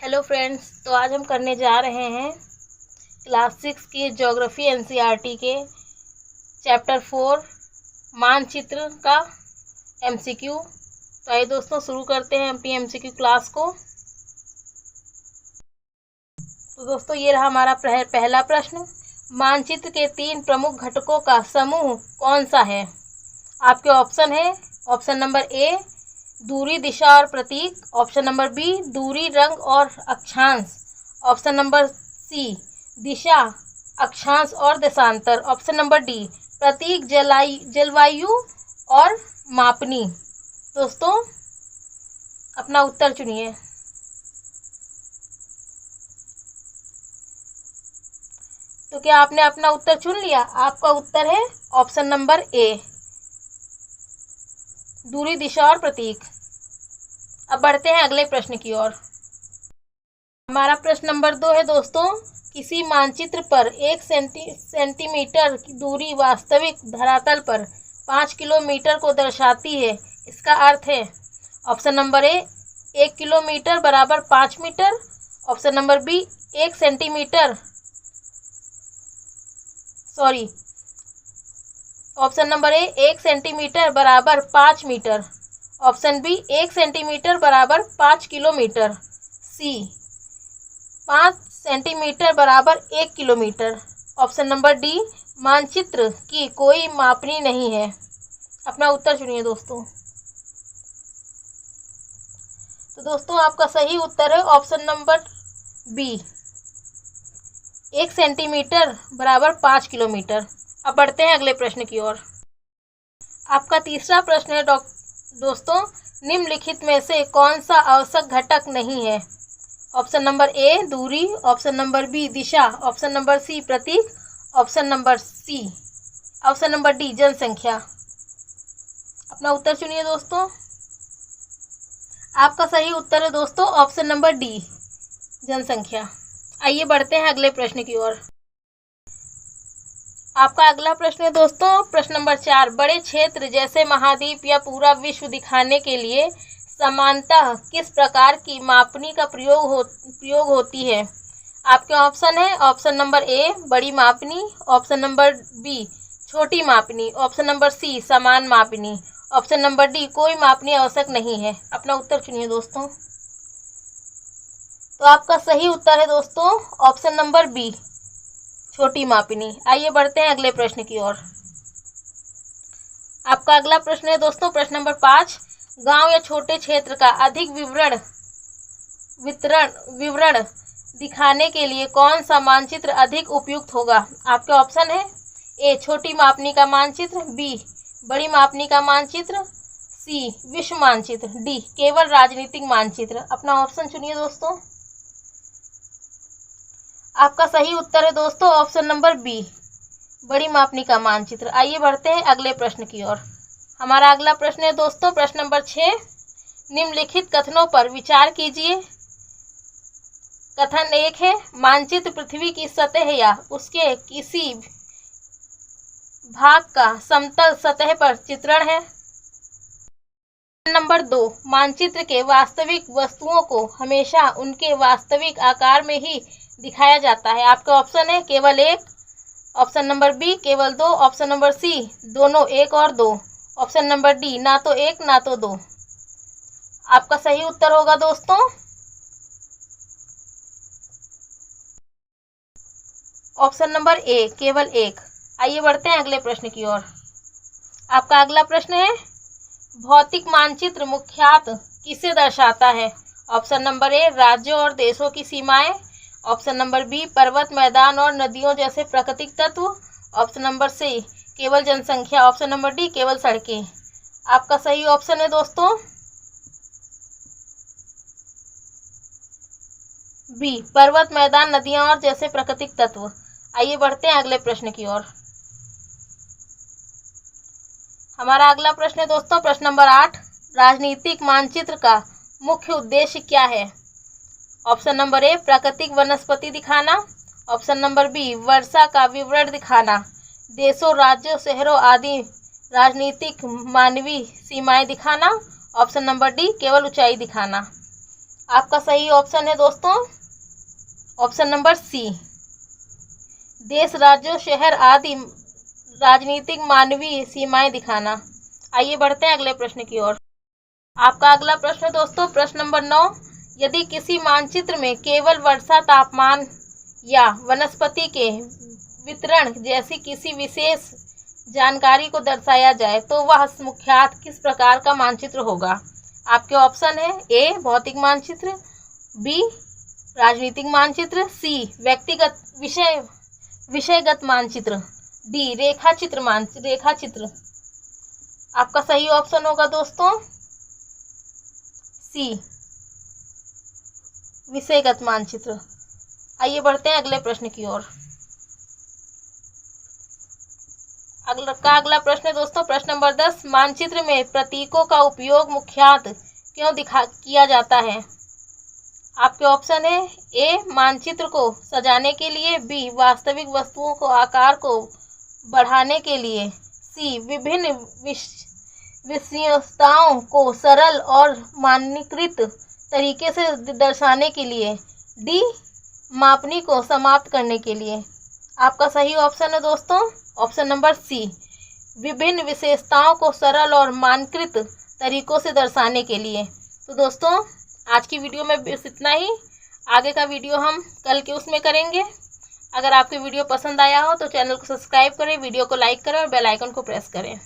Hello friends, तो आज हम करने जा रहे हैं क्लास 6 की ज्योग्राफी एनसीईआरटी के चैप्टर 4 मानचित्र का एमसीक्यू। तो आइए दोस्तों शुरू करते हैं अपनी एमसीक्यू क्लास को। तो दोस्तों ये रहा हमारा पहला प्रश्न। मानचित्र के 3 प्रमुख घटकों का समूह कौन सा है? आपके ऑप्शन है ऑप्शन नंबर ए दूरी, दिशा और प्रतीक, ऑप्शन नंबर बी दूरी, रंग और अक्षांश, ऑप्शन नंबर सी दिशा, अक्षांश और देशांतर, ऑप्शन नंबर डी प्रतीक, जलवायु और मापनी। दोस्तों अपना उत्तर चुनिए। तो क्या आपने अपना उत्तर चुन लिया? आपका उत्तर है ऑप्शन नंबर ए दूरी, दिशा और प्रतीक। अब बढ़ते हैं अगले प्रश्न की ओर। हमारा प्रश्न नंबर 2 है दोस्तों, किसी मानचित्र पर 1 सेंटीमीटर की दूरी वास्तविक धरातल पर 5 किलोमीटर को दर्शाती है। इसका अर्थ है ऑप्शन नंबर ए 1 किलोमीटर बराबर 5 metre, option number B 1 centimetre option number A 1 centimetre बराबर 5 मीटर, ऑप्शन बी 1 सेंटीमीटर बराबर 5 किलोमीटर, सी 5 सेंटीमीटर बराबर 1 किलोमीटर, ऑप्शन नंबर डी मानचित्र की कोई मापनी नहीं है। अपना उत्तर चुनिए दोस्तों। तो दोस्तों आपका सही उत्तर है ऑप्शन नंबर बी 1 सेंटीमीटर बराबर 5 किलोमीटर। अब बढ़ते हैं अगले प्रश्न की ओर। आपका तीसरा प्रश्न है दोस्तों, निम्नलिखित में से कौन सा आवश्यक घटक नहीं है? ऑप्शन नंबर ए दूरी, ऑप्शन नंबर बी दिशा, ऑप्शन नंबर सी प्रतीक, ऑप्शन नंबर डी जनसंख्या। अपना उत्तर चुनिए दोस्तों। आपका सही उत्तर है दोस्तों ऑप्शन नंबर डी जनसंख्या। आइए बढ़ते हैं अगले प्रश्न की ओर। आपका अगला प्रश्न है दोस्तों, प्रश्न नंबर 4, बड़े क्षेत्र जैसे महाद्वीप या पूरा विश्व दिखाने के लिए सामान्यतः किस प्रकार की मापनी का प्रयोग होती है? आपके ऑप्शन है ऑप्शन नंबर ए बड़ी मापनी, ऑप्शन नंबर बी छोटी मापनी, ऑप्शन नंबर सी समान मापनी, ऑप्शन नंबर डी कोई मापनी आवश्यक नहीं है। अपना उत्तर चुनिए दोस्तों। तो आपका सही उत्तर है दोस्तों ऑप्शन नंबर बी छोटी मापनी। आइए बढ़ते हैं अगले प्रश्न की ओर। आपका अगला प्रश्न है दोस्तों, प्रश्न नंबर 5, गांव या छोटे क्षेत्र का अधिक विवरण दिखाने के लिए कौन सा मानचित्र अधिक उपयुक्त होगा? आपके ऑप्शन है ए छोटी मापनी का मानचित्र, बी बड़ी मापनी का मानचित्र, सी विश्व मानचित्र, डी केवल राजनीतिक मानचित्र। अपना ऑप्शन चुनिए दोस्तों। आपका सही उत्तर है दोस्तों ऑप्शन नंबर बी बड़ी मापनी का मानचित्र। आइए बढ़ते हैं अगले प्रश्न की ओर। हमारा अगला प्रश्न है दोस्तों, प्रश्न नंबर 6, निम्नलिखित कथनों पर विचार कीजिए। कथन 1 है मानचित्र पृथ्वी की सतह या उसके किसी भाग का समतल सतह पर चित्रण है। नंबर 2, मानचित्र के वास्तविक वस्तुओं को हमेशा उनके वास्तविक आकार में ही दिखाया जाता है। आपका ऑप्शन है केवल 1, ऑप्शन नंबर बी केवल 2, ऑप्शन नंबर सी दोनों 1 और 2, ऑप्शन नंबर डी ना तो 1 ना तो 2। आपका सही उत्तर होगा दोस्तों ऑप्शन नंबर ए केवल 1। आइए बढ़ते हैं अगले प्रश्न की ओर। आपका अगला प्रश्न है भौतिक मानचित्र मुख्यतः किसे दर्शाता है? ऑप्शन नंबर ए राज्यों और देशों की सीमाएं, ऑप्शन नंबर बी पर्वत, मैदान और नदियों जैसे प्राकृतिक तत्व, ऑप्शन नंबर सी केवल जनसंख्या, ऑप्शन नंबर डी केवल सड़कें। आपका सही ऑप्शन है दोस्तों बी पर्वत, मैदान, नदियां और जैसे प्राकृतिक तत्व। आइए बढ़ते हैं अगले प्रश्न की ओर। हमारा अगला प्रश्न है दोस्तों, प्रश्न नंबर 8, राजनीतिक मानचित्र का मुख्य उद्देश्य क्या है? ऑप्शन नंबर ए प्राकृतिक वनस्पति दिखाना, ऑप्शन नंबर बी वर्षा का विवरण दिखाना, देशों, राज्यों, शहरों आदि राजनीतिक मानवीय सीमाएं दिखाना, ऑप्शन नंबर डी केवल ऊंचाई दिखाना। आपका सही ऑप्शन है दोस्तों ऑप्शन नंबर सी। देश, राज्यों, शहर आदि राजनीतिक मानवीय सीमाएं दिखाना। आइए बढ़ते हैं अगले प्रश्न की ओर। आपका अगला प्रश्न दोस्तों प्रश्न नंबर 9। यदि किसी मानचित्र में केवल वर्षा, तापमान या वनस्पति के वितरण जैसी किसी विशेष जानकारी को दर्शाया जाए तो वह मुख्यतः किस प्रकार का मानचित्र होगा? आपके ऑप्शन है ए भौतिक मानचित्र, बी राजनीतिक मानचित्र, सी व्यक्तिगत विषयगत मानचित्र, डी रेखाचित्र। आपका सही ऑप्शन होगा दोस्तों सी विषयगत मानचित्र। आइए बढ़ते हैं अगले प्रश्न की ओर। अगला प्रश्न दोस्तों प्रश्न नंबर 10। मानचित्र में प्रतीकों का उपयोग मुख्यतः क्यों किया जाता है? आपके ऑप्शन है ए मानचित्र को सजाने के लिए, बी वास्तविक वस्तुओं को आकार को बढ़ाने के लिए, सी विभिन्न विशेषताओं को सरल और मानकीकृत तरीके से दर्शाने के लिए, डी मापनी को समाप्त करने के लिए। आपका सही ऑप्शन है दोस्तों ऑप्शन नंबर सी विभिन्न विशेषताओं को सरल और मानकीकृत तरीकों से दर्शाने के लिए। तो दोस्तों आज की वीडियो में बस इतना ही। आगे का वीडियो हम कल के उसमें करेंगे। अगर आपको वीडियो पसंद आया हो तो चैनल को सब्सक्राइब करें, वीडियो को लाइक करें और बेल आइकन को प्रेस करें।